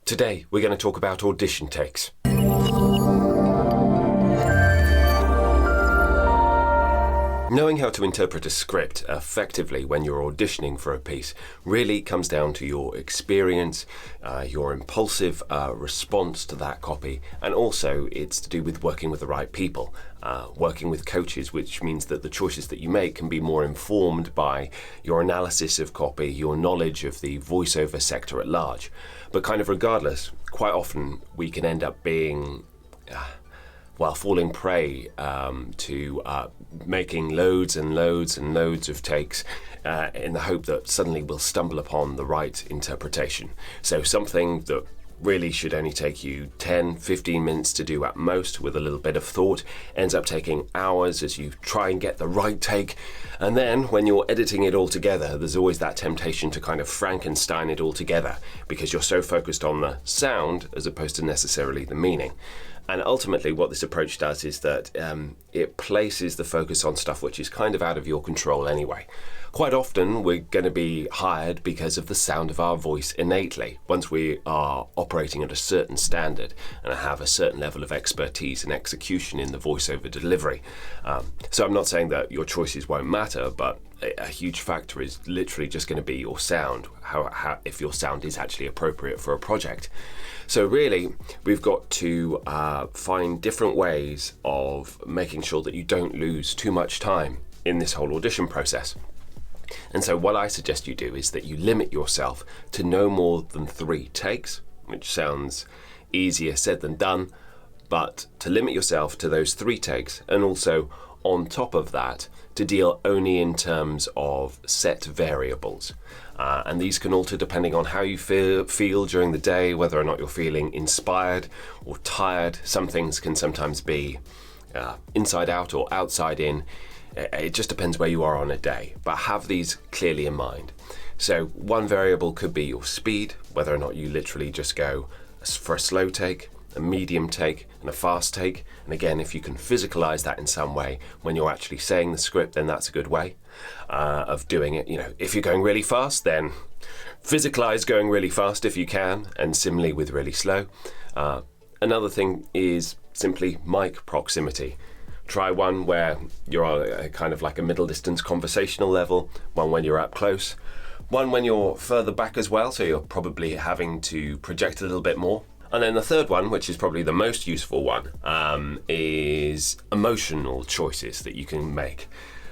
Today, we're going to talk about audition takes. Knowing how to interpret a script effectively when you're auditioning for a piece really comes down to your experience, your impulsive response to that copy, and also it's to do with working with the right people, working with coaches, which means that the choices that you make can be more informed by your analysis of copy, your knowledge of the voiceover sector at large. But kind of regardless, quite often we can end up being falling prey to making loads and loads and loads of takes in the hope that suddenly we'll stumble upon the right interpretation. So something that really should only take you 10-15 minutes to do at most with a little bit of thought ends up taking hours as you try and get the right take. And then when you're editing it all together, there's always that temptation to kind of Frankenstein it all together because you're so focused on the sound as opposed to necessarily the meaning. And ultimately what this approach does is that it places the focus on stuff which is kind of out of your control anyway. Quite often we're going to be hired because of the sound of our voice innately, once we are operating at a certain standard and have a certain level of expertise and execution in the voiceover delivery. So I'm not saying that your choices won't matter, but a huge factor is literally just going to be your sound, how if your sound is actually appropriate for a project. So really, we've got to find different ways of making sure that you don't lose too much time in this whole audition process. And so what I suggest you do is that you limit yourself to no more than 3 takes, which sounds easier said than done, but to limit yourself to those 3 takes, and also on top of that, to deal only in terms of set variables. And these can alter depending on how you feel during the day, whether or not you're feeling inspired or tired. Some things can sometimes be inside out or outside in. It just depends where you are on a day, but have these clearly in mind. So one variable could be your speed, whether or not you literally just go for a slow take, a medium take, and a fast take. And again, if you can physicalize that in some way when you're actually saying the script, then that's a good way of doing it. You know, if you're going really fast, then physicalize going really fast if you can, and similarly with really slow. Another thing is simply mic proximity. Try one where you're on a kind of like a middle distance conversational level, one when you're up close, one when you're further back as well, so you're probably having to project a little bit more. And then the third one, which is probably the most useful one, is emotional choices that you can make.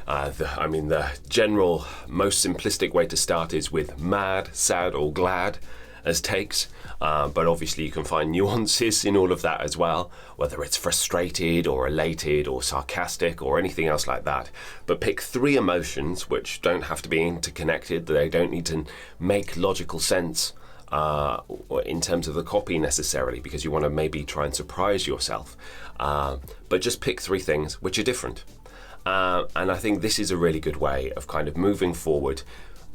The general, most simplistic way to start is with mad, sad, or glad as takes, but obviously you can find nuances in all of that as well, whether it's frustrated or elated or sarcastic or anything else like that. But pick 3 emotions which don't have to be interconnected, they don't need to make logical sense in terms of the copy necessarily, because you want to maybe try and surprise yourself. But just pick 3 things which are different. And I think this is a really good way of kind of moving forward.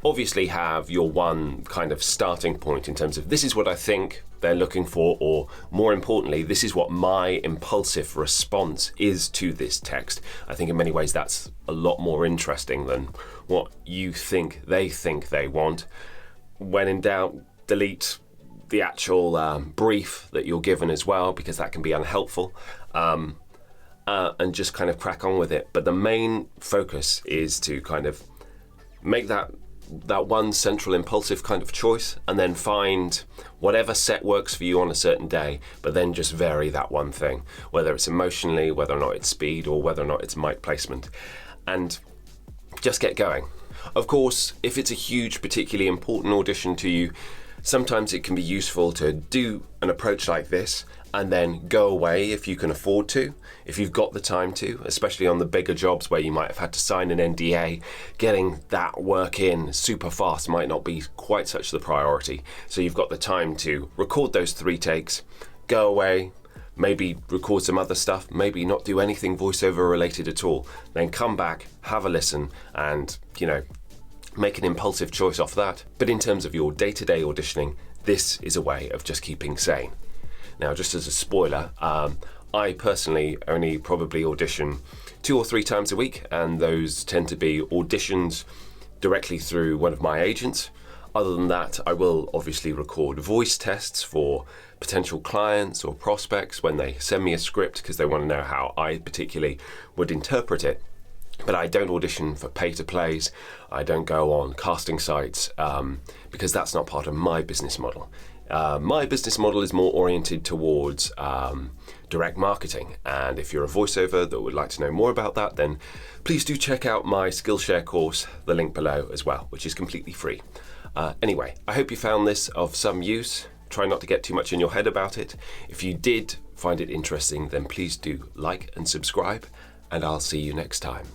Obviously have your one kind of starting point in terms of this is what I think they're looking for, or more importantly, this is what my impulsive response is to this text. I think in many ways that's a lot more interesting than what you think they want. When in doubt, delete the actual brief that you're given as well, because that can be unhelpful, and just kind of crack on with it. But the main focus is to kind of make that one central impulsive kind of choice, and then find whatever set works for you on a certain day, but then just vary that one thing, whether it's emotionally, whether or not it's speed, or whether or not it's mic placement, and just get going. Of course, if it's a huge, particularly important audition to you, sometimes it can be useful to do an approach like this and then go away if you can afford to, if you've got the time to, especially on the bigger jobs where you might have had to sign an NDA. Getting that work in super fast might not be quite such the priority. So you've got the time to record those 3 takes, go away, maybe record some other stuff, maybe not do anything voiceover related at all, then come back, have a listen, and, make an impulsive choice off that. But in terms of your day-to-day auditioning, this is a way of just keeping sane. Now, just as a spoiler, I personally only probably audition 2 or 3 times a week, and those tend to be auditions directly through one of my agents. Other than that, I will obviously record voice tests for potential clients or prospects when they send me a script because they want to know how I particularly would interpret it. But I don't audition for pay-to-plays. I don't go on casting sites because that's not part of my business model. My business model is more oriented towards direct marketing. And if you're a voiceover that would like to know more about that, then please do check out my Skillshare course, the link below as well, which is completely free. Anyway, I hope you found this of some use. Try not to get too much in your head about it. If you did find it interesting, then please do like and subscribe, and I'll see you next time.